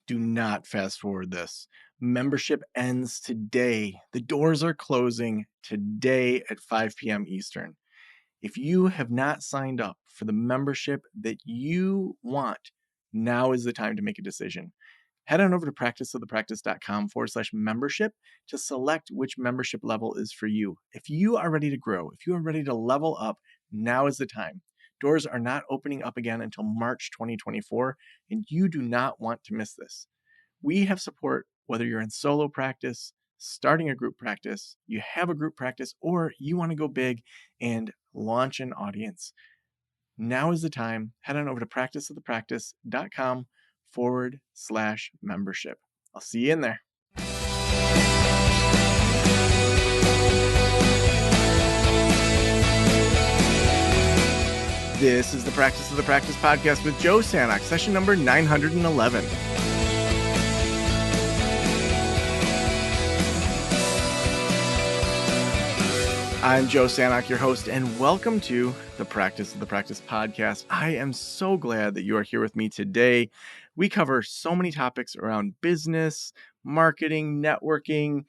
Do not fast forward this. Membership ends today. The doors are closing today at 5 p.m. Eastern. If you have not signed up for the membership that you want, now is the time to make a decision. Head on over to practiceofthepractice.com/membership to select which membership level is for you. If you are ready to grow, if you are ready to level up, now is the time. Doors are not opening up again until March 2024, and you do not want to miss this. We have support whether you're in solo practice, starting a group practice, you have a group practice, or you want to go big and launch an audience. Now is the time. Head on over to practiceofthepractice.com/membership. I'll see you in there. This is the Practice of the Practice podcast with Joe Sanok, session number 911. I'm Joe Sanok, your host, and welcome to the Practice of the Practice podcast. I am so glad that you are here with me today. We cover so many topics around business, marketing, networking,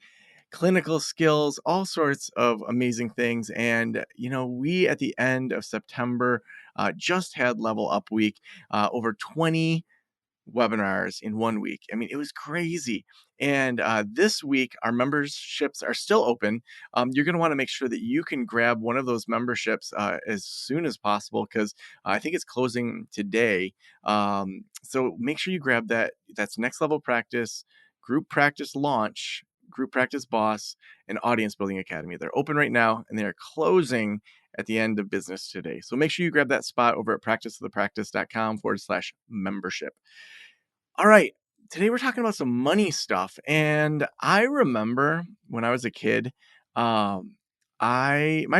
clinical skills, all sorts of amazing things. And, we at the end of September just had Level Up Week, over 20 webinars in 1 week. I mean, it was crazy. And this week, our memberships are still open. You're going to want to make sure that you can grab one of those memberships as soon as possible because I think it's closing today. So make sure you grab that. That's Next Level Practice, Group Practice Launch, Group Practice Boss, and Audience Building Academy. They're open right now and they're closing at the end of business today. So make sure you grab that spot over at practiceofthepractice.com/membership. All right. Today we're talking about some money stuff. And I remember when I was a kid, my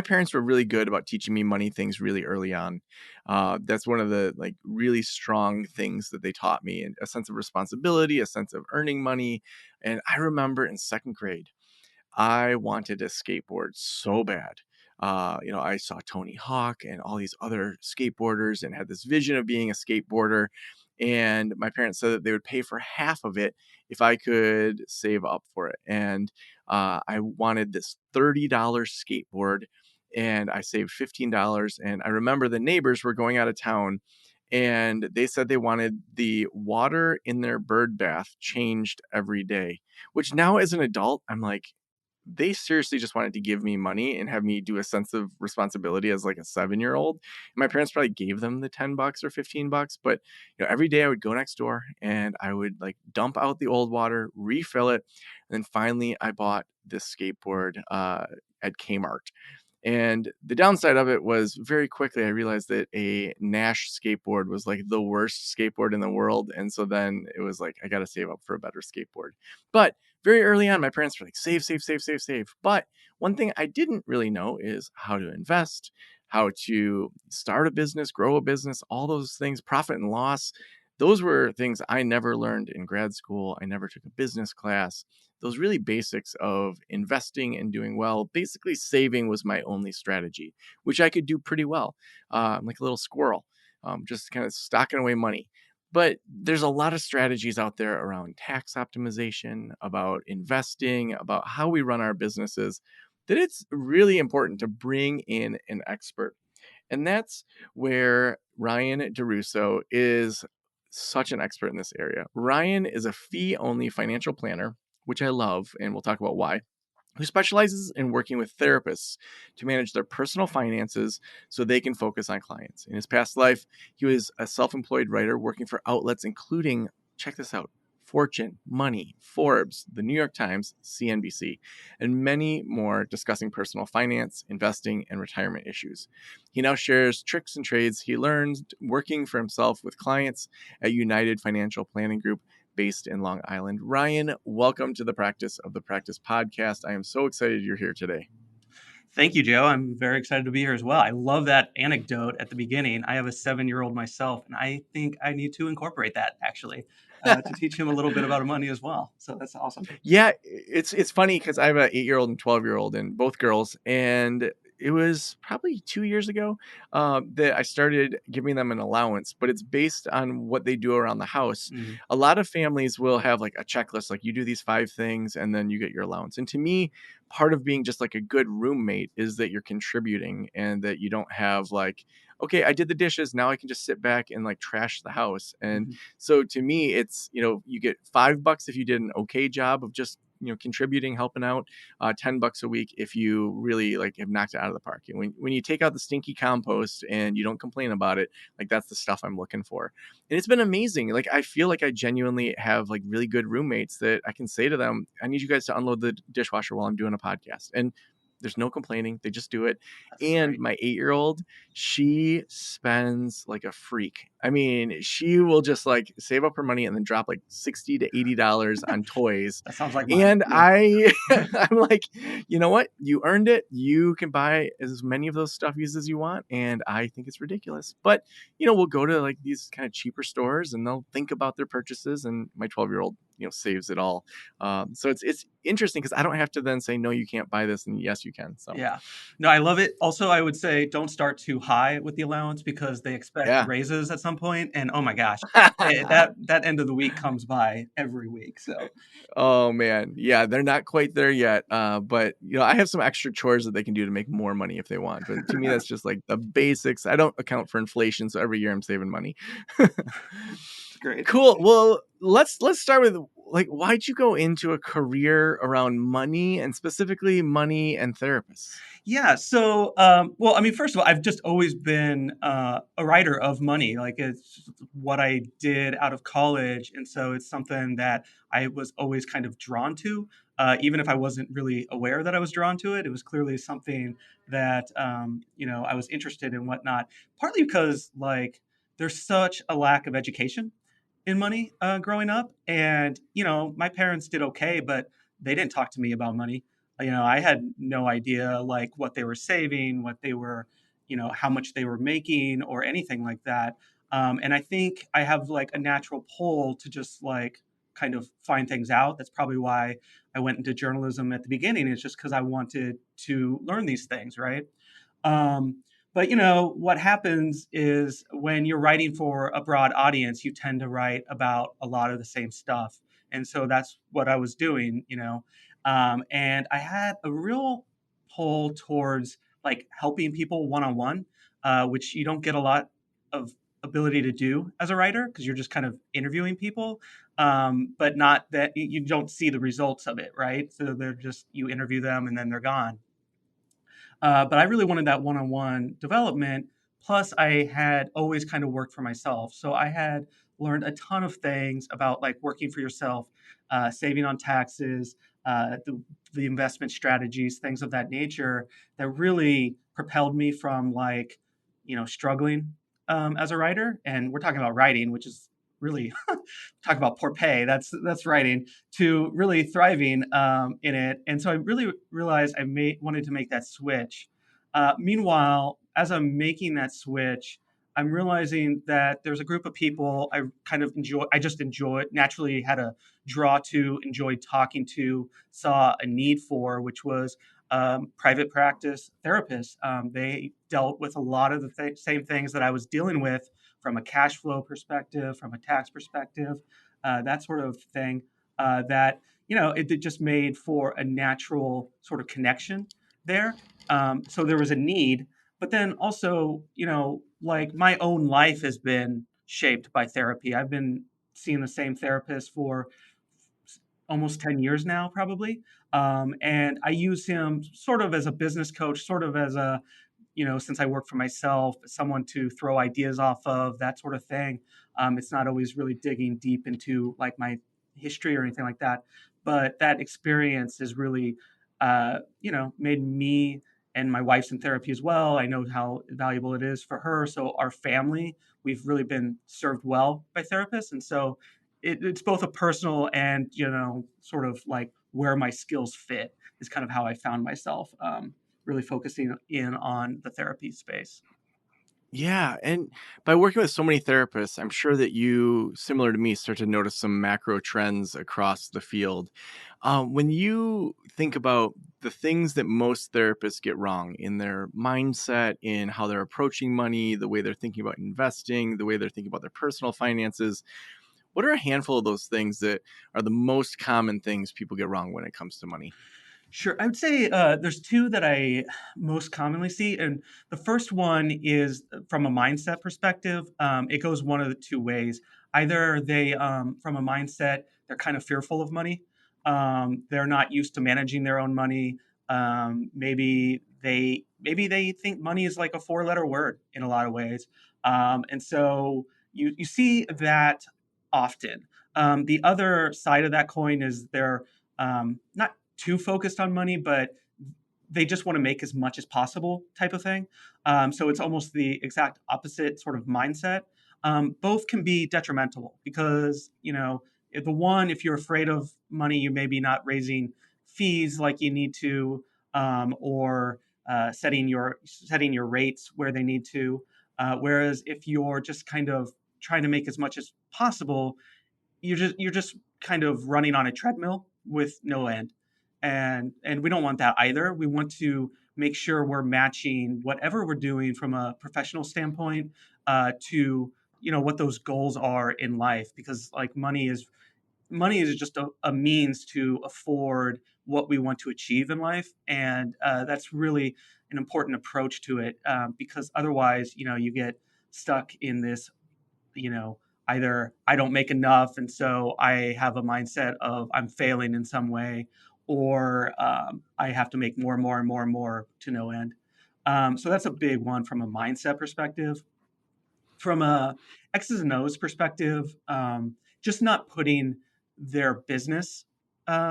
parents were really good about teaching me money things really early on. That's one of the really strong things that they taught me, and a sense of responsibility, a sense of earning money. And I remember in second grade, I wanted a skateboard so bad. I saw Tony Hawk and all these other skateboarders and had this vision of being a skateboarder. And my parents said that they would pay for half of it if I could save up for it. And I wanted this $30 skateboard and I saved $15. And I remember the neighbors were going out of town and they said they wanted the water in their bird bath changed every day, which now as an adult, I'm like, they seriously just wanted to give me money and have me do a sense of responsibility as like a 7-year-old. My parents probably gave them the $10 or $15, but every day I would go next door and I would dump out the old water, refill it. And then finally I bought this skateboard at Kmart. And the downside of it was very quickly I realized that a Nash skateboard was the worst skateboard in the world. And so then it was I got to save up for a better skateboard. But very early on, my parents were save, save, save, save, save. But one thing I didn't really know is how to invest, how to start a business, grow a business, all those things, profit and loss. Those were things I never learned in grad school. I never took a business class. Those really basics of investing and doing well. Basically, saving was my only strategy, which I could do pretty well. Like a little squirrel, just kind of stocking away money. But there's a lot of strategies out there around tax optimization, about investing, about how we run our businesses, that it's really important to bring in an expert. And that's where Ryan Derousseau is such an expert in this area. Ryan is a fee-only financial planner, which I love, and we'll talk about why, who specializes in working with therapists to manage their personal finances so they can focus on clients. In his past life, he was a self-employed writer working for outlets including, check this out, Fortune, Money, Forbes, the New York Times, CNBC, and many more discussing personal finance, investing, and retirement issues. He now shares tricks and trades he learned working for himself with clients at United Financial Planning Group based in Long Island. Ryan, welcome to the Practice of the Practice podcast. I am so excited you're here today. Thank you, Joe. I'm very excited to be here as well. I love that anecdote at the beginning. I have a 7-year-old myself, and I think I need to incorporate that actually to teach him a little bit about money as well. So that's awesome. Yeah, it's funny because I have an 8-year-old and 12-year-old and both girls. And it was probably 2 years ago that I started giving them an allowance, but it's based on what they do around the house. Mhm. A lot of families will have like a checklist, like you do these 5 things and then you get your allowance. And to me, part of being just like a good roommate is that you're contributing and that you don't have like, okay, I did the dishes. Now I can just sit back and like trash the house. And Mhm. so to me, it's, you get $5 if you did an okay job of just, contributing, helping out, $10 a week if you really like have knocked it out of the park. And when you take out the stinky compost and you don't complain about it, like that's the stuff I'm looking for. And it's been amazing. Like I feel like I genuinely have like really good roommates that I can say to them, I need you guys to unload the dishwasher while I'm doing a podcast. And there's no complaining. They just do it. That's And great. my 8-year-old, she spends like a freak. I mean, she will just like save up her money and then drop like $60 to $80 on toys. That sounds like mine. And Yeah. I'm like, you know what? You earned it. You can buy as many of those stuffies as you want. And I think it's ridiculous. But, we'll go to like these kind of cheaper stores and they'll think about their purchases. And my 12-year-old, saves it all. So it's interesting because I don't have to then say, no, you can't buy this. And yes, you can. So, Yeah. No, I love it. Also, I would say don't start too high with the allowance because they expect yeah. raises at some point, and oh my gosh, that end of the week comes by every week. So Oh man, yeah, they're not quite there yet. But I have some extra chores that they can do to make more money if they want. But to me, that's just like the basics. I don't account for inflation, so every year I'm saving money. it's great. Cool. Well, let's start with like why'd you go into a career around money and specifically money and therapists? Yeah. So, well, I mean, first of all, I've just always been a writer of money. Like it's what I did out of college, and so it's something that I was always kind of drawn to, even if I wasn't really aware that I was drawn to it. It was clearly something that I was interested in, whatnot. Partly because like there's such a lack of education in money growing up, and my parents did okay, but they didn't talk to me about money. I had no idea like what they were saving, what they were, how much they were making or anything like that. And I think I have like a natural pull to just like kind of find things out. That's probably why I went into journalism at the beginning. It's just because I wanted to learn these things, right? Um, but what happens is when you're writing for a broad audience, you tend to write about a lot of the same stuff, and so that's what I was doing. And I had a real pull towards like helping people one on one, which you don't get a lot of ability to do as a writer because you're just kind of interviewing people, but not that you don't see the results of it, right? So they're just you interview them and then they're gone. But I really wanted that one-on-one development. Plus, I had always kind of worked for myself, so I had learned a ton of things about like working for yourself, saving on taxes, the investment strategies, things of that nature that really propelled me from like struggling as a writer. And we're talking about writing, which is really talk about poor pay. That's writing to really thriving in it. And so I really realized wanted to make that switch. Meanwhile, as I'm making that switch, I'm realizing that there's a group of people I kind of enjoy. I just enjoy naturally had a draw to, enjoyed talking to, saw a need for, which was private practice therapists. They dealt with a lot of the same things that I was dealing with from a cash flow perspective, from a tax perspective, that sort of thing. That it just made for a natural sort of connection there. So there was a need, but then also, like my own life has been shaped by therapy. I've been seeing the same therapist for almost 10 years now, probably. And I use him sort of as a business coach, sort of as a since I work for myself, someone to throw ideas off of, that sort of thing. It's not always really digging deep into like my history or anything like that, but that experience has really, made me and my wife's in therapy as well. I know how valuable it is for her. So our family, we've really been served well by therapists, and so it's both a personal and sort of like where my skills fit is kind of how I found myself. Really focusing in on the therapy space. Yeah, and by working with so many therapists, I'm sure that you, similar to me, start to notice some macro trends across the field. When you think about the things that most therapists get wrong in their mindset, in how they're approaching money, the way they're thinking about investing, the way they're thinking about their personal finances. What are a handful of those things that are the most common things people get wrong when it comes to money? Sure. I would say there's two that I most commonly see. And the first one is from a mindset perspective. It goes one of the two ways. Either they, from a mindset, they're kind of fearful of money. They're not used to managing their own money. Maybe they think money is like a four-letter word in a lot of ways. And so you see that often. The other side of that coin is they're not too focused on money, but they just want to make as much as possible type of thing. So it's almost the exact opposite sort of mindset. Both can be detrimental because, the one, if you're afraid of money, you may be not raising fees like you need to, or setting your rates where they need to. Whereas if you're just kind of trying to make as much as possible, you're just kind of running on a treadmill with no end, and we don't want that either. We want to make sure we're matching whatever we're doing from a professional standpoint to what those goals are in life, because like money is just a means to afford what we want to achieve in life, and that's really an important approach to it, because otherwise you get stuck in this, you know, either I don't make enough, and so I have a mindset of I'm failing in some way, or I have to make more and more and more and more to no end. So that's a big one from a mindset perspective. From a X's and O's perspective, just not putting their business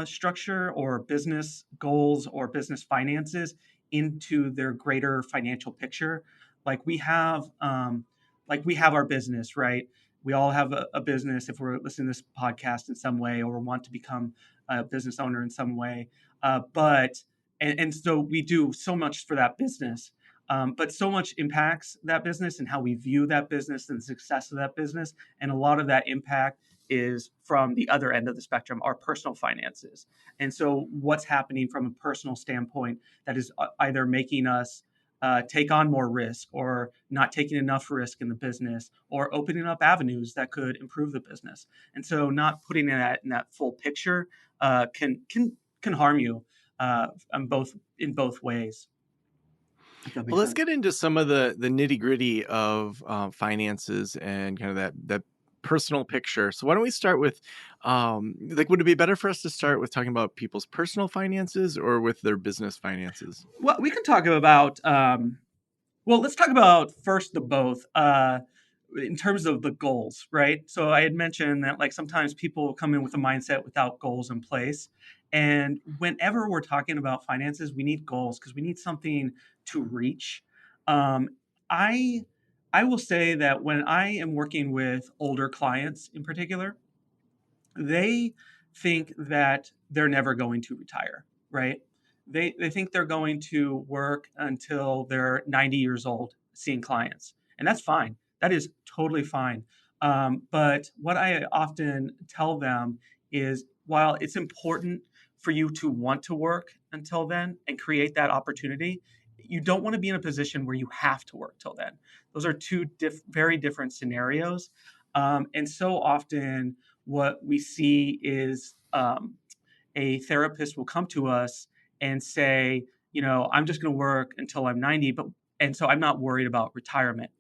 structure or business goals or business finances into their greater financial picture. Like we have, our business, right? We all have a business if we're listening to this podcast in some way or want to become a business owner in some way. And so we do so much for that business, but so much impacts that business and how we view that business and the success of that business. And a lot of that impact is from the other end of the spectrum, our personal finances. And so, what's happening from a personal standpoint that is either making us take on more risk, or not taking enough risk in the business, or opening up avenues that could improve the business. And so, not putting in that full picture can harm you in both ways. If that Well, makes let's sense. get into some of the nitty gritty of finances and kind of that personal picture. So why don't we start with, like, would it be better for us to start with talking about people's personal finances or with their business finances? Well, we can talk about. Well, let's talk about first the both. In terms of the goals, right? So I had mentioned that like sometimes people come in with a mindset without goals in place, and whenever we're talking about finances, we need goals because we need something to reach. Um, I I will say that when I am working with older clients in particular, they think that they're never going to retire, right? They think they're going to work until they're 90 years old seeing clients, and that's fine. That is totally fine. But what I often tell them is, while it's important for you to want to work until then and create that opportunity, you don't want to be in a position where you have to work till then. Those are two very different scenarios. And so often what we see is a therapist will come to us and say, I'm just going to work until I'm 90, and so I'm not worried about retirement.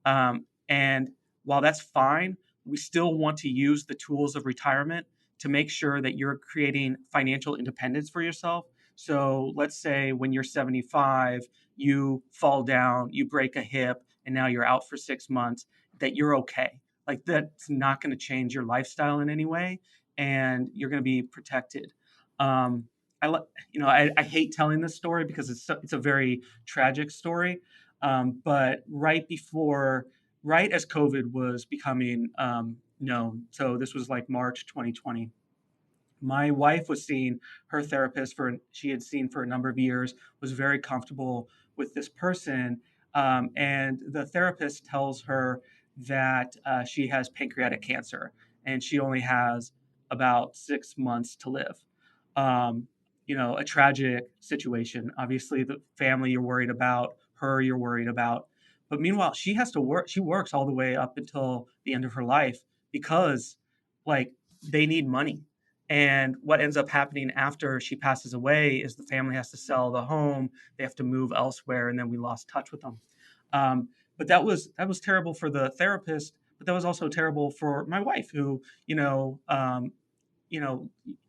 And while that's fine, we still want to use the tools of retirement to make sure that you're creating financial independence for yourself. So let's say when you're 75, you fall down, you break a hip, and now you're out for 6 months, that you're okay. Like that's not going to change your lifestyle in any way, and you're going to be protected. Um, I hate telling this story because it's a very tragic story. But right as COVID was becoming known, so this was like March 2020. My wife was seeing her therapist she had seen for a number of years, was very comfortable with this person, and the therapist tells her that she has pancreatic cancer and she only has about 6 months to live. Um, a tragic situation. Obviously, the family you're worried about, her you're worried about. But meanwhile, she has to work. She works all the way up until the end of her life because, like, they need money. And what ends up happening after she passes away is the family has to sell the home. They have to move elsewhere, and then we lost touch with them. Um, but that was terrible for the therapist. But that was also terrible for my wife, who you know,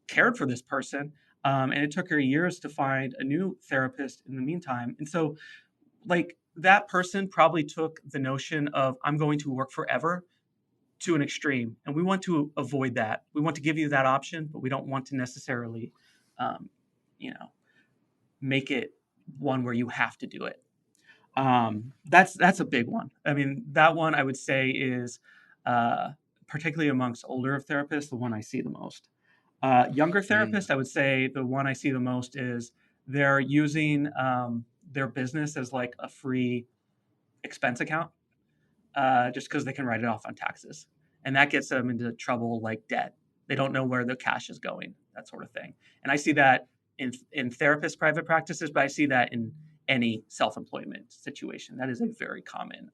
cared for this person. And it took her years to find a new therapist in the meantime. And so, like, that person probably took the notion of, I'm going to work forever, to an extreme. And we want to avoid that. We want to give you that option, but we don't want to necessarily, um, you know, make it one where you have to do it. That's a big one. I mean, that one I would say is, uh, particularly amongst older therapists, the one I see the most. Younger Mm. therapists, I would say the one I see the most is they're using their business as like a free expense account, just because they can write it off on taxes. And that gets them into trouble like debt. They don't know where the cash is going, that sort of thing. And I see that in therapist private practices, but I see that in any self employment situation. That is a very common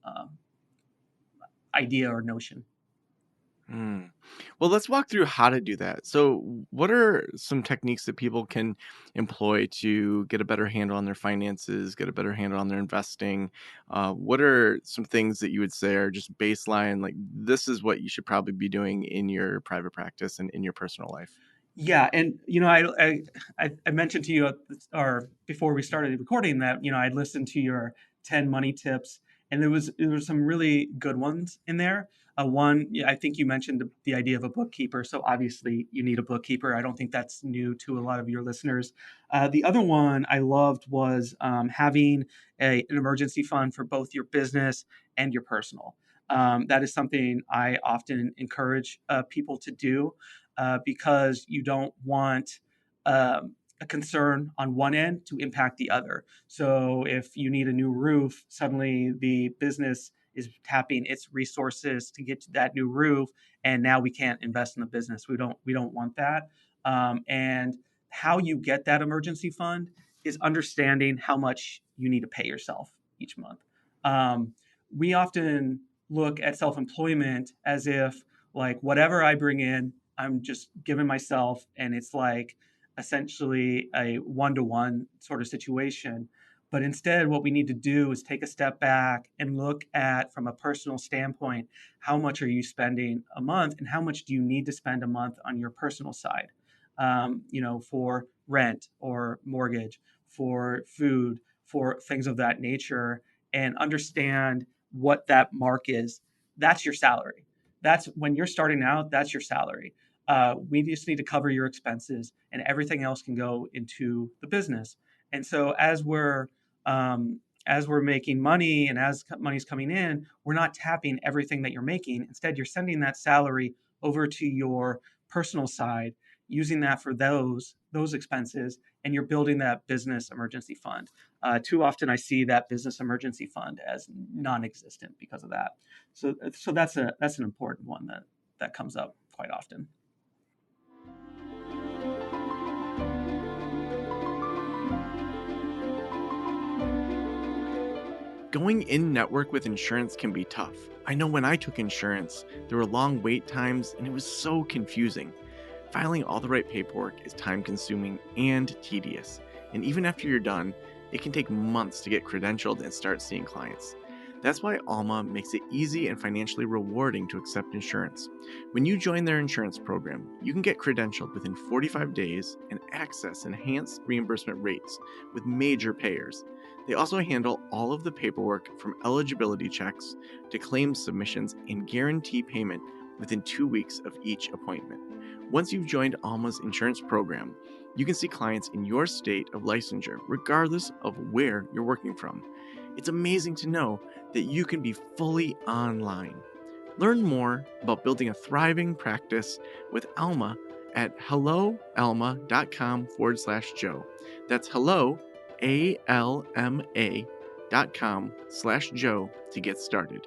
idea or notion. Mm. Well, let's walk through how to do that. So, what are some techniques that people can employ to get a better handle on their finances, get a better handle on their investing? What are some things that you would say are just baseline? Like, this is what you should probably be doing in your private practice and in your personal life. Yeah, and I mentioned to you or before we started recording that I'd listened to your 10 money tips, and there was some really good ones in there. One, yeah, I think you mentioned the idea of a bookkeeper, so obviously you need a bookkeeper. I don't think that's new to a lot of your listeners. The other one I loved was having an emergency fund for both your business and your personal. That is something I often encourage people to do, because you don't want a concern on one end to impact the other. So if you need a new roof, suddenly the business is tapping its resources to get to that new roof, and now we can't invest in the business. We don't want that. And how you get that emergency fund is understanding how much you need to pay yourself each month. We often look at self-employment as if, like, whatever I bring in, I'm just giving myself, and it's like essentially a one-to-one sort of situation. But instead, what we need to do is take a step back and look at, from a personal standpoint, how much are you spending a month, and how much do you need to spend a month on your personal side, for rent or mortgage, for food, for things of that nature, and understand what that mark is. That's your salary. That's when you're starting out, that's your salary. We just need to cover your expenses, and everything else can go into the business. And so as we're making money, and as money's coming in, we're not tapping everything that you're making. Instead, you're sending that salary over to your personal side, using that for those expenses, and you're building that business emergency fund. Too often, I see that business emergency fund as non-existent because of that. So that's an important one that comes up quite often. Going in network with insurance can be tough. I know when I took insurance, there were long wait times and it was so confusing. Filing all the right paperwork is time consuming and tedious, and even after you're done, it can take months to get credentialed and start seeing clients. That's why Alma makes it easy and financially rewarding to accept insurance. When you join their insurance program, you can get credentialed within 45 days and access enhanced reimbursement rates with major payers. They also handle all of the paperwork from eligibility checks to claims submissions and guarantee payment within 2 weeks of each appointment. Once you've joined Alma's insurance program, you can see clients in your state of licensure, regardless of where you're working from. It's amazing to know that you can be fully online. Learn more about building a thriving practice with Alma at helloalma.com/Joe. That's hello, ALMA.com/Joe to get started.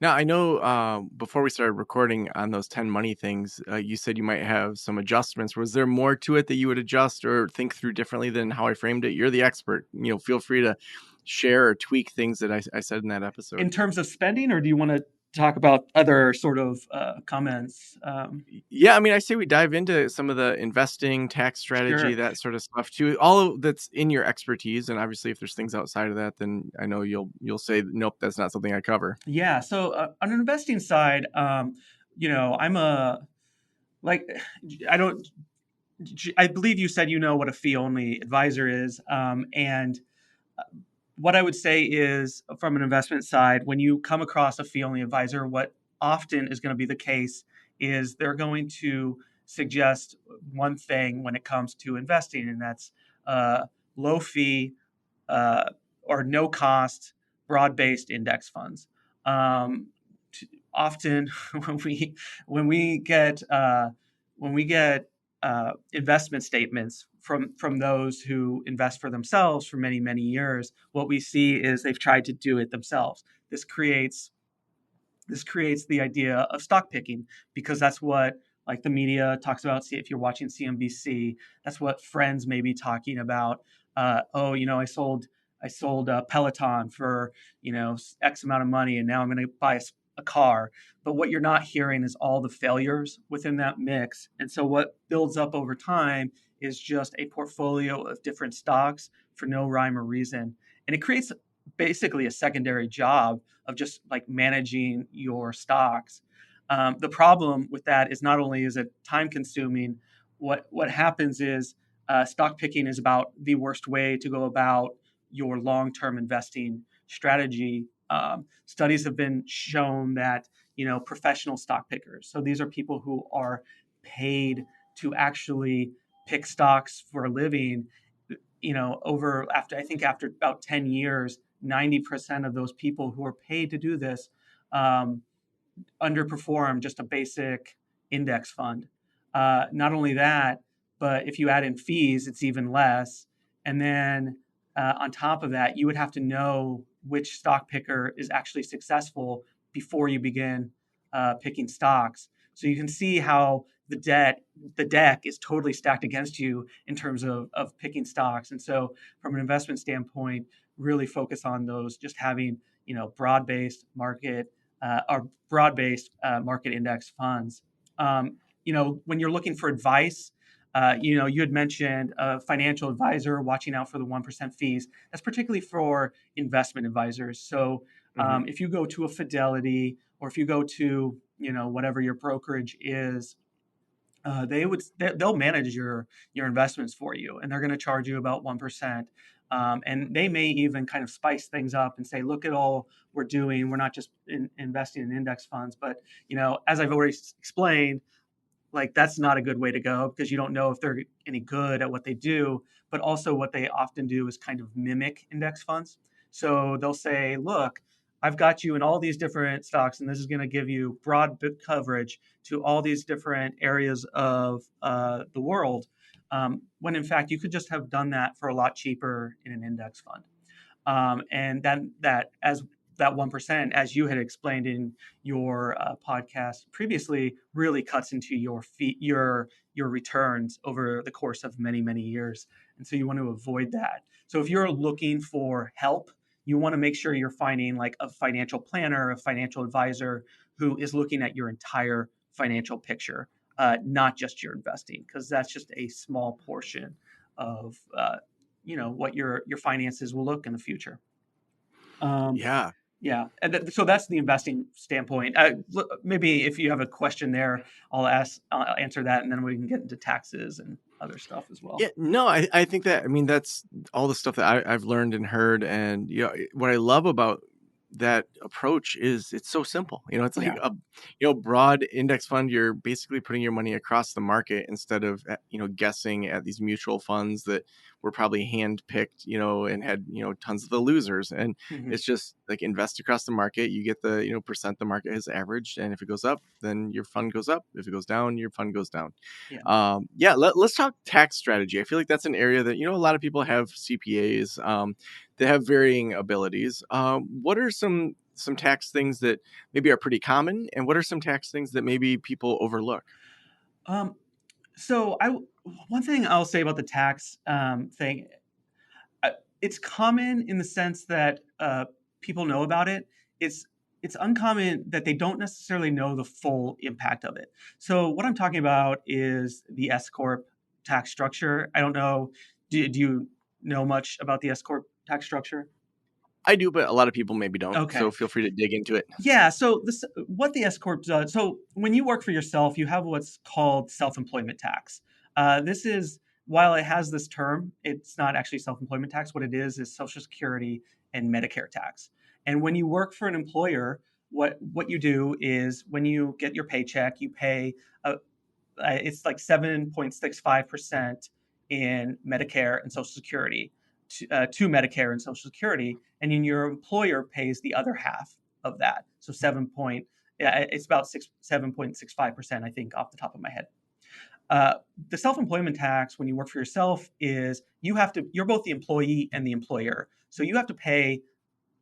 Now, I know before we started recording on those 10 money things, you said you might have some adjustments. Was there more to it that you would adjust or think through differently than how I framed it? You're the expert. Feel free to share or tweak things that I said in that episode. In terms of spending, or do you want to talk about other sort of comments? Yeah, I mean, I say we dive into some of the investing, tax strategy, Sure. that sort of stuff too. All of that's in your expertise, and obviously, if there's things outside of that, then I know you'll say, nope, that's not something I cover. Yeah. So on an investing side, I'm a like I don't. I believe you said you know what a fee only advisor is, and what I would say is from an investment side, when you come across a fee only advisor, what often is going to be the case is they're going to suggest one thing when it comes to investing, and that's uh, low fee uh, or no cost broad based index funds. Um, Often when we get when we get investment statements from those who invest for themselves for many years, what we see is they've tried to do it themselves. This creates the idea of stock picking because that's what like the media talks about. See, if you're watching CNBC, that's what friends may be talking about. Oh, I sold Peloton for X amount of money, and now I'm going to buy a car. But what you're not hearing is all the failures within that mix. And so what builds up over time is just a portfolio of different stocks for no rhyme or reason, and it creates basically a secondary job of just like managing your stocks. The problem with that is not only is it time consuming, what happens is stock picking is about the worst way to go about your long term investing strategy. Studies have been shown that professional stock pickers, so these are people who are paid to actually pick stocks for a living, over after I think after about 10 years, 90% of those people who are paid to do this um, underperform just a basic index fund. Not only that, but if you add in fees, it's even less. And then on top of that, you would have to know which stock picker is actually successful before you begin picking stocks. So you can see how the deck is totally stacked against you in terms of picking stocks. And so, from an investment standpoint, really focus on those just having broad-based market index funds. When you're looking for advice, you had mentioned a financial advisor watching out for the 1% fees. That's particularly for investment advisors. So Hmm. if you go to a Fidelity or if you go to, whatever your brokerage is, they'll manage your investments for you, and they're going to charge you about 1%. And they may even kind of spice things up and say, look at all we're doing. We're not just investing in index funds, but as I've already explained, like that's not a good way to go because you don't know if they're any good at what they do. But also what they often do is kind of mimic index funds. So they'll say, look, I've got you in all these different stocks, and this is going to give you broad coverage to all these different areas of the world, when in fact you could just have done that for a lot cheaper in an index fund. And then that as that 1%, as you had explained in your podcast previously, really cuts into your returns over the course of many years. And so you want to avoid that. So if you're looking for help, you want to make sure you're finding like a financial planner, a financial advisor who is looking at your entire financial picture, not just your investing, because that's just a small portion of what your finances will look in the future. Um, Yeah. yeah, and so that's the investing standpoint. Maybe if you have a question there, I'll answer that, and then we can get into taxes and other stuff as well. Yeah, no, I think that, I mean, that's all the stuff that I've learned and heard. And, what I love about that approach is it's so simple. It's like Yeah. a broad index fund. You're basically putting your money across the market instead of, guessing at these mutual funds that were probably handpicked, and had, tons of the losers. And Hmm. it's just like invest across the market. You get the, percent the market has averaged. And if it goes up, then your fund goes up. If it goes down, your fund goes down. Yeah. Yeah, let's talk tax strategy. I feel like that's an area that, a lot of people have CPAs that have varying abilities. What are some some tax things that maybe are pretty common, and what are some tax things that maybe people overlook? Um, so one thing I'll say about the tax thing, uh, it's common in the sense that people know about it. It's it's uncommon that they don't necessarily know the full impact of it. So what I'm talking about is the S corp tax structure. I don't know. Do you know much about the S corp tax structure? I do, but a lot of people maybe don't. So Okay. feel free to dig into it. Yeah, so what the S corp does. So when you work for yourself, you have what's called self-employment tax. This is while it has this term, it's not actually self-employment tax. What it is Social Security and Medicare tax. And when you work for an employer, what you do is when you get your paycheck, you pay a, it's like 7.65% in Medicare and Social Security to Medicare and Social Security, and then your employer pays the other half of that. So it's about 7.65%, I think, off the top of my head. Uh, the self-employment tax, when you work for yourself, is you're both the employee and the employer, so you have to pay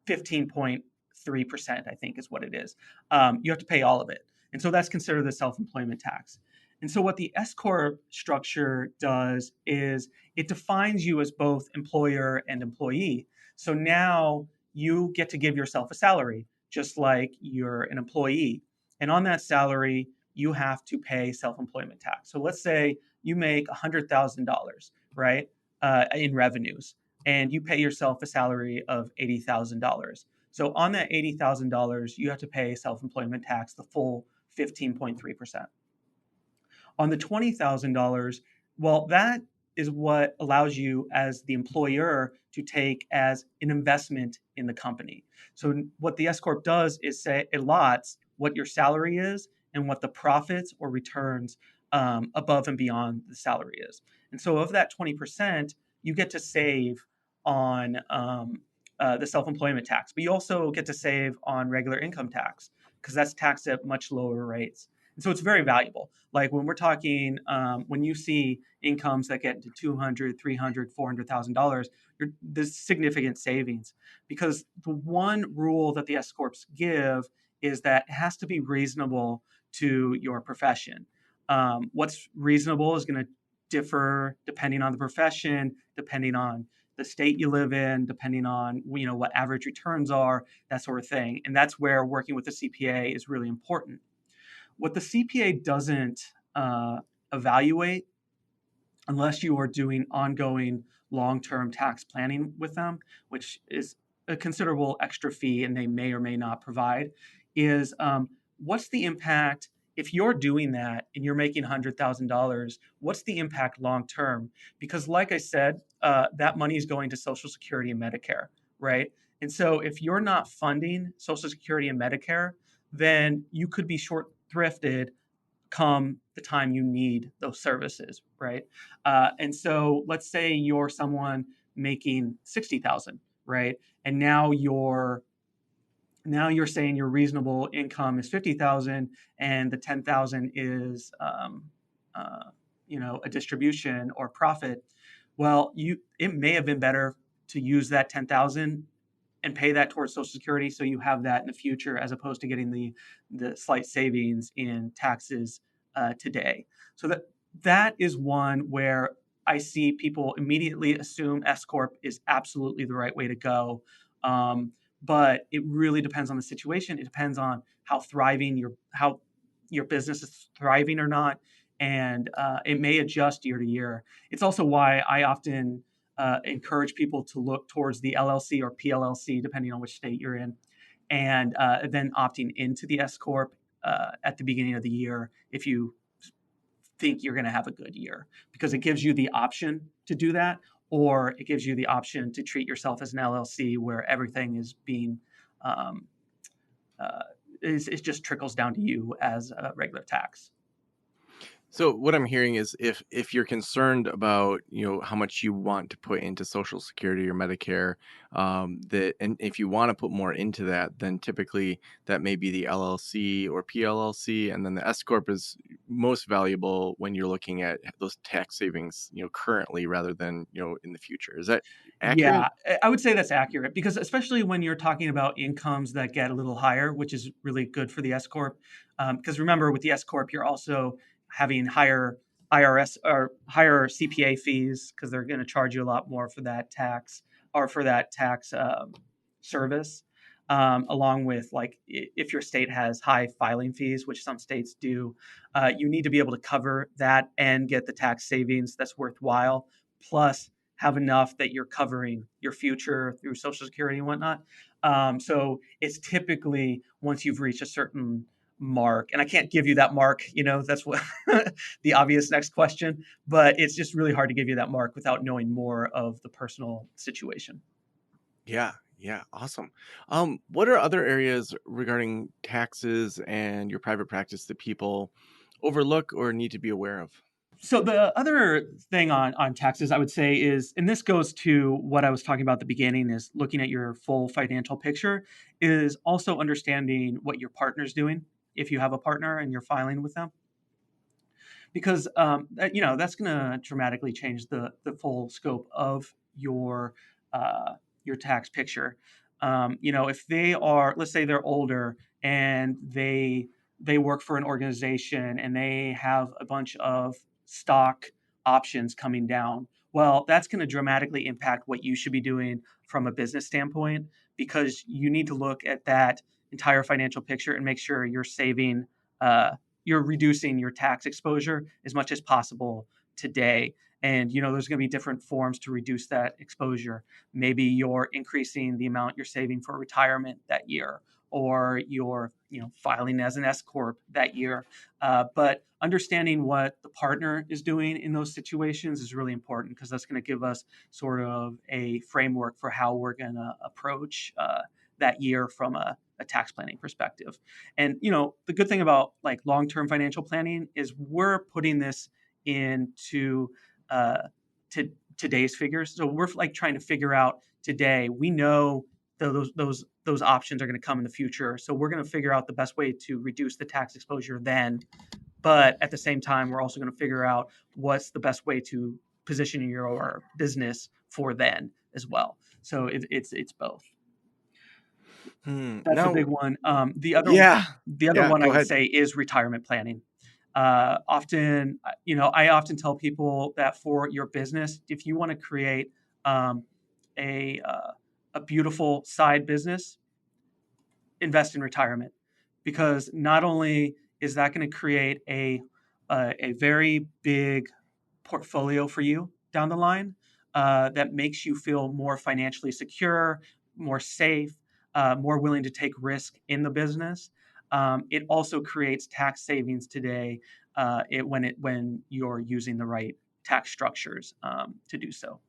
15.3%, I think is what it is. You have to pay all of it. And so that's considered the self employment tax. And so what the S Corp structure does is it defines you as both employer and employee. So now you get to give yourself a salary, just like you're an employee. And on that salary, you have to pay self employment tax. So let's say you make $100,000, right, in revenues, and you pay yourself a salary of $80,000. So on that $80,000, you have to pay self employment tax, the full 15.3%. On the $20,000, well, that is what allows you as the employer to take as an investment in the company. So what the S corp does is say it lots what your salary is and what the profits or returns above and beyond the salary is. And so of that 20%, you get to save on the self-employment tax, but you also get to save on regular income tax because that's taxed at much lower rates. And so it's very valuable. Like when we're talking, when you see incomes that get to 200, 300, $400,000, there's significant savings because the one rule that the S corps give is that it has to be reasonable to your profession. What's reasonable is going to differ depending on the profession, depending on the state you live in, depending on what average returns are, that sort of thing. And that's where working with the CPA is really important. What the CPA doesn't evaluate, unless you are doing ongoing long-term tax planning with them, which is a considerable extra fee and they may or may not provide, is what's the impact if you're doing that and you're making $100,000, what's the impact long term? Because, like I said, that money is going to Social Security and Medicare, right? And so, if you're not funding Social Security and Medicare, then you could be short thrifted come the time you need those services, right? And so, let's say you're someone making 60,000, right? And now you're saying your reasonable income is 50,000 and the 10,000 is a distribution or profit. Well, it may have been better to use that 10,000 and pay that towards Social Security so you have that in the future as opposed to getting the slight savings in taxes today. So that is one where I see people immediately assume S corp is absolutely the right way to go. But it really depends on the situation. It depends on how your business is thriving or not, and it may adjust year to year. It's also why I often encourage people to look towards the LLC or PLLC, depending on which state you're in, and then opting into the S corp at the beginning of the year if you think you're going to have a good year, because it gives you the option to do that, or it gives you the option to treat yourself as an LLC where everything is being um, uh, it just trickles down to you as a regular tax. So what I'm hearing is if you're concerned about how much you want to put into Social Security or Medicare, that and if you want to put more into that, then typically that may be the LLC or PLLC, and then the S corp is most valuable when you're looking at those tax savings, currently rather than, in the future. Is that accurate? Yeah, I would say that's accurate because especially when you're talking about incomes that get a little higher, which is really good for the S corp. Because remember, with the S corp, you're also having higher IRS or higher CPA fees because they're going to charge you a lot more for that tax or for that tax service. Along with like if your state has high filing fees, which some states do, you need to be able to cover that and get the tax savings that's worthwhile. Plus, have enough that you're covering your future through Social Security and whatnot. So it's typically once you've reached a certain mark, and I can't give you that mark, that's what the obvious next question, but it's just really hard to give you that mark without knowing more of the personal situation. Yeah, yeah, awesome. What are other areas regarding taxes and your private practice that people overlook or need to be aware of? So the other thing on taxes I would say is, and this goes to what I was talking about at the beginning, is looking at your full financial picture, is also understanding what your partner's doing if you have a partner and you're filing with them, because that's going to dramatically change the full scope of uh, your tax picture. If they are, let's say they're older and they work for an organization and they have a bunch of stock options coming down. Well, that's going to dramatically impact what you should be doing from a business standpoint because you need to look at that entire financial picture and make sure you're saving uh, you're reducing your tax exposure as much as possible today. And there's going to be different forms to reduce that exposure. Maybe you're increasing the amount you're saving for retirement that year, or you're filing as an S corp that year. But understanding what the partner is doing in those situations is really important because that's going to give us sort of a framework for how we're going to approach that year from a tax planning perspective. And the good thing about like long-term financial planning is we're putting this into uh, to today's figures. So we're like trying to figure out today. We know those options are going to come in the future. So we're going to figure out the best way to reduce the tax exposure then. But at the same time, we're also going to figure out what's the best way to position your business for then as well. So it's both. That's a Now, big one. yeah, The other yeah, one I go would ahead. say is retirement planning. Often, I often tell people that for your business, if you want to create um, a uh, a beautiful side business, invest in retirement because not only is that going to create a very big portfolio for you down the line that makes you feel more financially secure, more safe, more willing to take risk in the business. It also creates tax savings today when you're using the right tax structures to do so.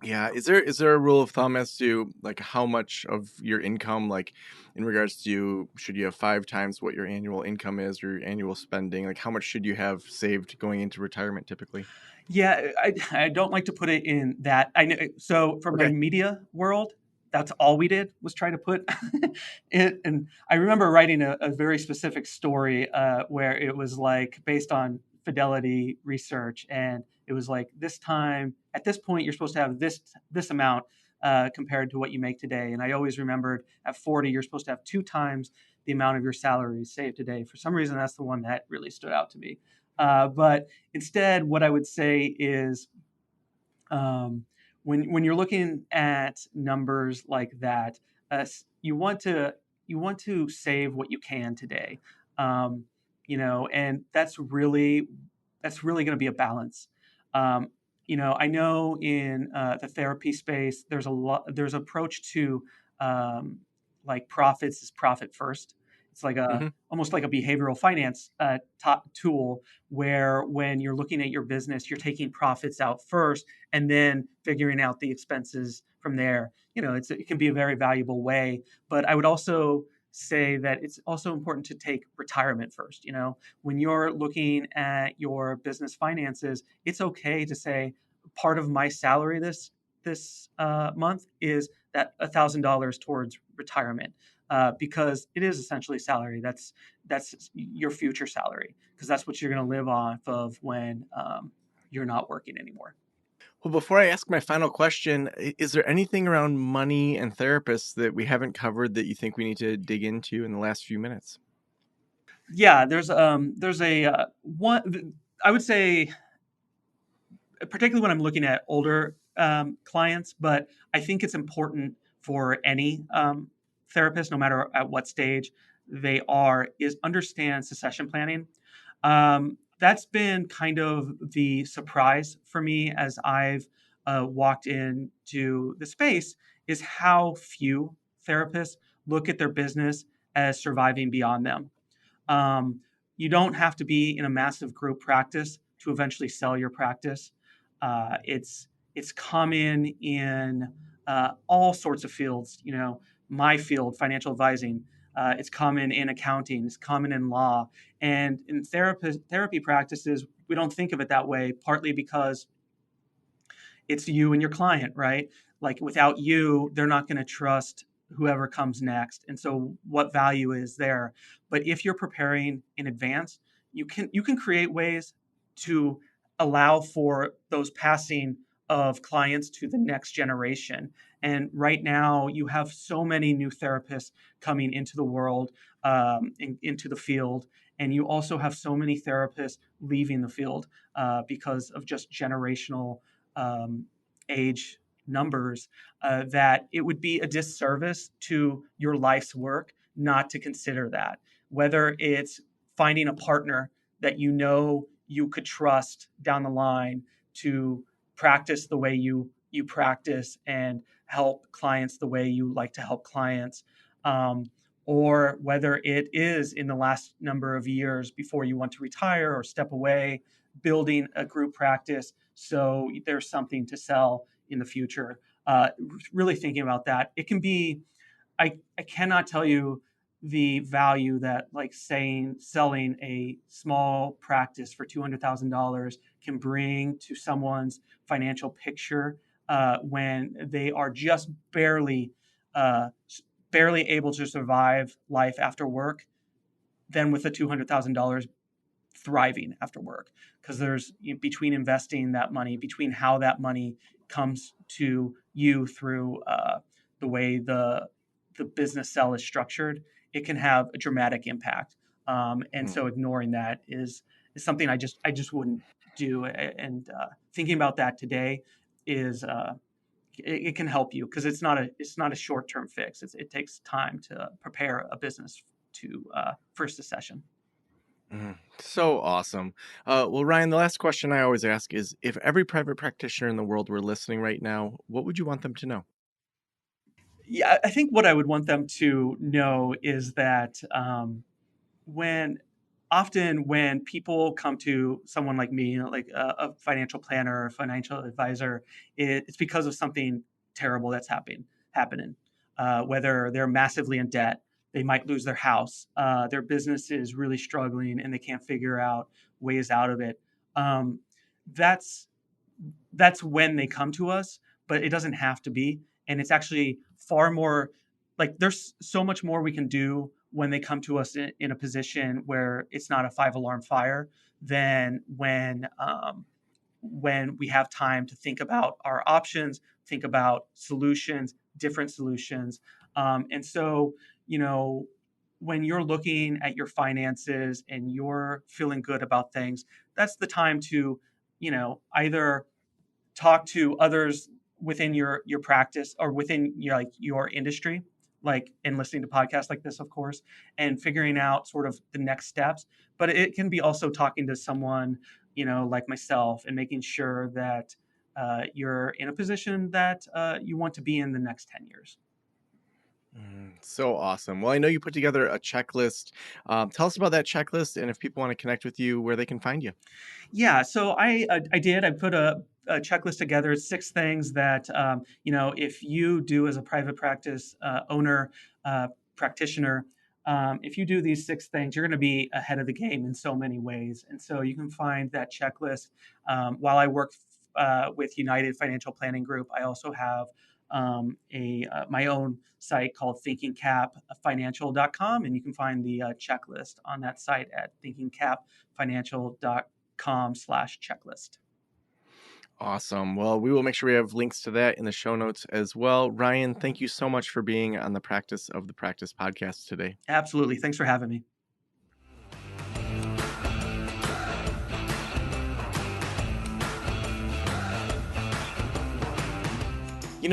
Yeah, is there a rule of thumb as to like how much of your income, like in regards to should you have 5 times what your annual income is or your annual spending, like how much should you have saved going into retirement typically? Yeah, I don't like to put it in that. I know. So from my Okay. media world, that's all we did was try to put it. And I remember writing a very specific story where it was like based on fidelity research, and it was like this time at this point you're supposed to have this amount compared to what you make today. And I always remembered at 40 you're supposed to have 2 times the amount of your salary saved today. For some reason, that's the one that really stood out to me. But instead, what I would say is um, when you're looking at numbers like that, uh, you want to save what you can today, um, and that's really going to be a balance. Um, I know in the therapy space, there's approach to um, like profits is profit first. It's like a Hmm. almost like a behavioral finance top tool where when you're looking at your business, you're taking profits out first and then figuring out the expenses from there. It can be a very valuable way, but I would also say that it's also important to take retirement first. When you're looking at your business finances, it's okay to say part of my salary this month is that $1,000 towards retirement. because it is essentially salary. That's your future salary because that's what you're going to live off of when you're not working anymore. Well, before I ask my final question, is there anything around money and therapists that we haven't covered that you think we need to dig into in the last few minutes? Yeah, there's a one. I would say particularly when I'm looking at older clients, but I think it's important for any therapist, no matter at what stage they are, is understand succession planning. That's been kind of the surprise for me as I've walked into the space is how few therapists look at their business as surviving beyond them. Um, you don't have to be in a massive group practice to eventually sell your practice. It's common in all sorts of fields. You know, my field, financial advising. It's common in accounting. It's common in law, and in therapy practices. We don't think of it that way. Partly because it's you and your client, right? Like without you, they're not going to trust whoever comes next. And so what value is there? But if you're preparing in advance, you can create ways to allow for those passing of clients to the next generation. And right now, you have so many new therapists coming into the world, into the field, and you also have so many therapists leaving the field because of just generational um, age numbers, that it would be a disservice to your life's work not to consider that. Whether it's finding a partner that you know you could trust down the line to practice the way you practice and help clients the way you like to help clients. Or whether it is in the last number of years before you want to retire or step away, building a group practice so there's something to sell in the future. Really thinking about that, it can be. I cannot tell you the value that like saying selling a small practice for $200,000 can bring to someone's financial picture when they are just uh, barely able to survive life after work. Then with the $200,000 thriving after work, because there's between investing that money, between how that money comes to you through the way the business cell is structured, it can have a dramatic impact. And Hmm. so ignoring that is something I just wouldn't do. And thinking about that today is it can help you because it's not a short term fix. It takes time to prepare a business to first a session. So awesome. Well, Ryan, the last question I always ask is if every private practitioner in the world were listening right now, what would you want them to know? Yeah, I think what I would want them to know is that when often when people come to someone like me, like a financial planner or financial advisor, it's because of something terrible that's happening. Whether they're massively in debt, they might lose their house, their business is really struggling, and they can't figure out ways out of it. Um, that's that's when they come to us, but it doesn't have to be. And it's actually far more like there's so much more we can do when they come to us in a position where it's not a five alarm fire than when we have time to think about our options, think about solutions, different solutions. And so, you know, when you're looking at your finances and you're feeling good about things, that's the time to, either talk to others within your practice or within your industry, like and listening to podcasts like this, of course, and figuring out sort of the next steps. But it can be also talking to someone, like myself, and making sure that you're in a position that you want to be in the next 10 years. So awesome. Well, I know you put together a checklist. Tell us about that checklist and if people want to connect with you, where they can find you. Yeah, so I did. I put a checklist together, six things that if you do as a private practice owner, practitioner, if you do these six things, you're going to be ahead of the game in so many ways. And so you can find that checklist. While I work with United Financial Planning Group, I also have my own site called thinkingcapfinancial.com, and you can find the checklist on that site at thinkingcapfinancial.com/checklist. Awesome. Well, we will make sure we have links to that in the show notes as well. Ryan, thank you so much for being on the Practice of the Practice podcast today. Absolutely. Thanks for having me.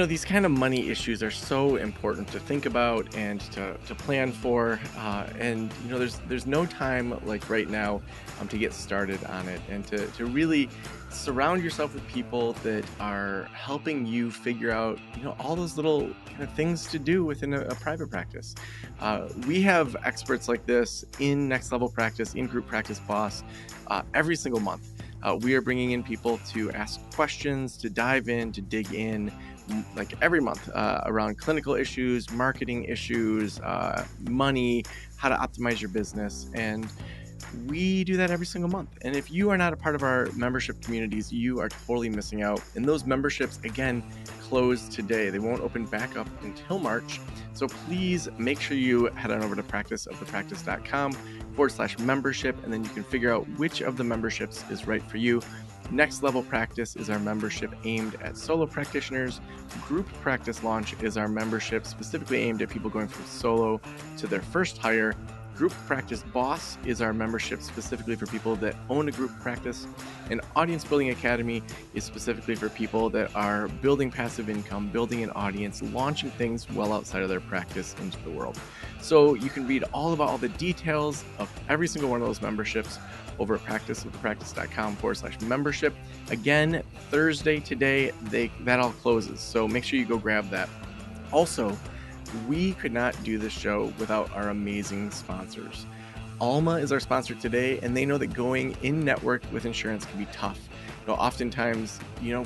These kind of money issues are so important to think about and to plan for. And there's no time like right now to get started on it, and to really surround yourself with people that are helping you figure out, all those little kind of things to do within a private practice. We have experts like this in Next Level Practice, in Group Practice Boss, every single month. We are bringing in people to ask questions, to dive in, to dig in, like every month, around clinical issues, marketing issues, money, how to optimize your business. And we do that every single month. And if you are not a part of our membership communities, you are totally missing out. And those memberships, again, close today. They won't open back up until March. So please make sure you head on over to practiceofthepractice.com/membership, and then you can figure out which of the memberships is right for you. Next Level Practice is our membership aimed at solo practitioners. Group Practice Launch is our membership specifically aimed at people going from solo to their first hire. Group Practice Boss is our membership specifically for people that own a group practice. And Audience Building Academy is specifically for people that are building passive income, building an audience, launching things well outside of their practice into the world. So you can read all about all the details of every single one of those memberships over at practiceofthepractice.com/membership. Again, Thursday today, that all closes. So make sure you go grab that. Also, we could not do this show without our amazing sponsors. Alma is our sponsor today, and they know that going in network with insurance can be tough. Oftentimes,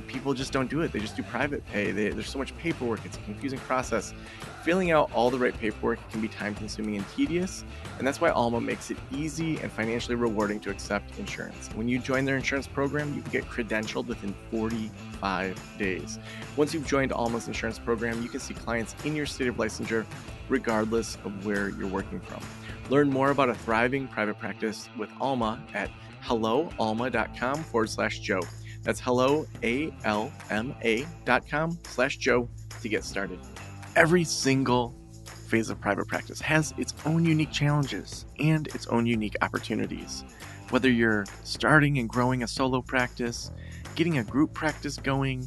people just don't do it. They just do private pay. There's so much paperwork. It's a confusing process. Filling out all the right paperwork can be time consuming and tedious. And that's why Alma makes it easy and financially rewarding to accept insurance. When you join their insurance program, you can get credentialed within 45 days. Once you've joined Alma's insurance program, you can see clients in your state of licensure, regardless of where you're working from. Learn more about a thriving private practice with Alma at helloalma.com/Joe. That's helloalma.com/Joe to get started. Every single phase of private practice has its own unique challenges and its own unique opportunities. Whether you're starting and growing a solo practice, getting a group practice going,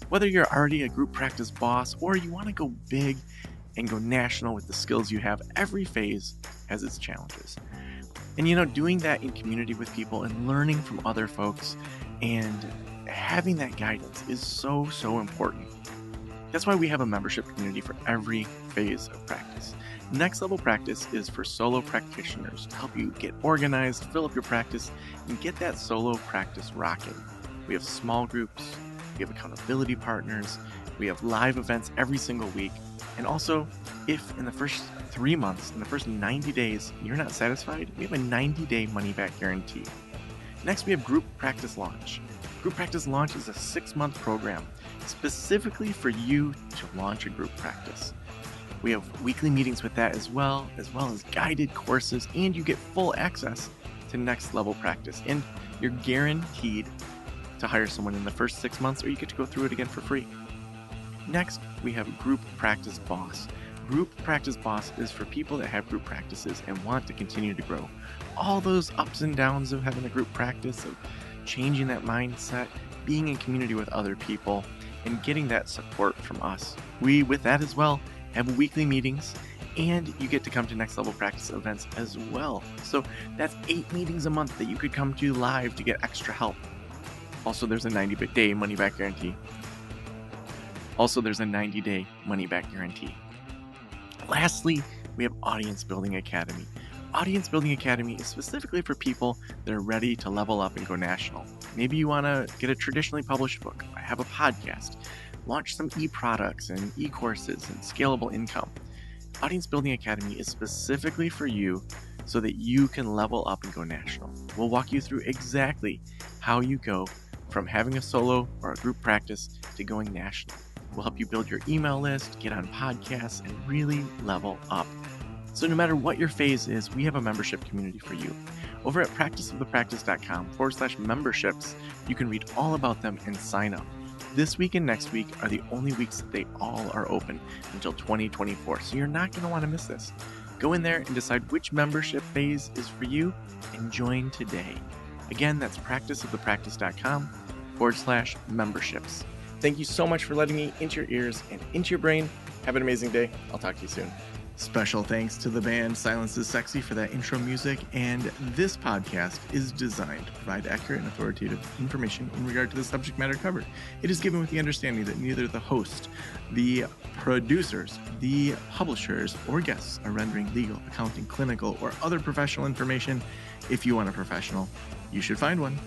whether you're already a group practice boss, or you want to go big and go national with the skills you have, every phase has its challenges. And doing that in community with people and learning from other folks and having that guidance is so, so important. That's why we have a membership community for every phase of practice. Next Level Practice is for solo practitioners to help you get organized, fill up your practice, and get that solo practice rocking. We have small groups, we have accountability partners, we have live events every single week. And also, if in the first 3 months, in the first 90 days, you're not satisfied, we have a 90-day money-back guarantee. Next, we have Group Practice Launch. Group Practice Launch is a 6-month program specifically for you to launch a group practice. We have weekly meetings with that as well as guided courses, and you get full access to Next Level Practice. And you're guaranteed to hire someone in the first 6 months, or you get to go through it again for free. Next, we have Group Practice Boss. Group Practice Boss is for people that have group practices and want to continue to grow. All those ups and downs of having a group practice, of changing that mindset, being in community with other people, and getting that support from us. We, with that as well, have weekly meetings, and you get to come to Next Level Practice events as well. So that's 8 meetings a month that you could come to live to get extra help. Also, there's a 90-day money-back guarantee. Lastly, we have Audience Building Academy. Audience Building Academy is specifically for people that are ready to level up and go national. Maybe you want to get a traditionally published book, have a podcast, launch some e-products and e-courses and scalable income. Audience Building Academy is specifically for you so that you can level up and go national. We'll walk you through exactly how you go from having a solo or a group practice to going national. We'll help you build your email list, get on podcasts, and really level up. So no matter what your phase is, we have a membership community for you. Over at practiceofthepractice.com/memberships, you can read all about them and sign up. This week and next week are the only weeks that they all are open until 2024, so you're not going to want to miss this. Go in there and decide which membership phase is for you and join today. Again, that's practiceofthepractice.com/memberships. Thank you so much for letting me into your ears and into your brain. Have an amazing day. I'll talk to you soon. Special thanks to the band Silence is Sexy for that intro music, and this podcast is designed to provide accurate and authoritative information in regard to the subject matter covered. It is given with the understanding that neither the host, the producers, the publishers, or guests are rendering legal, accounting, clinical, or other professional information. If you want a professional, you should find one.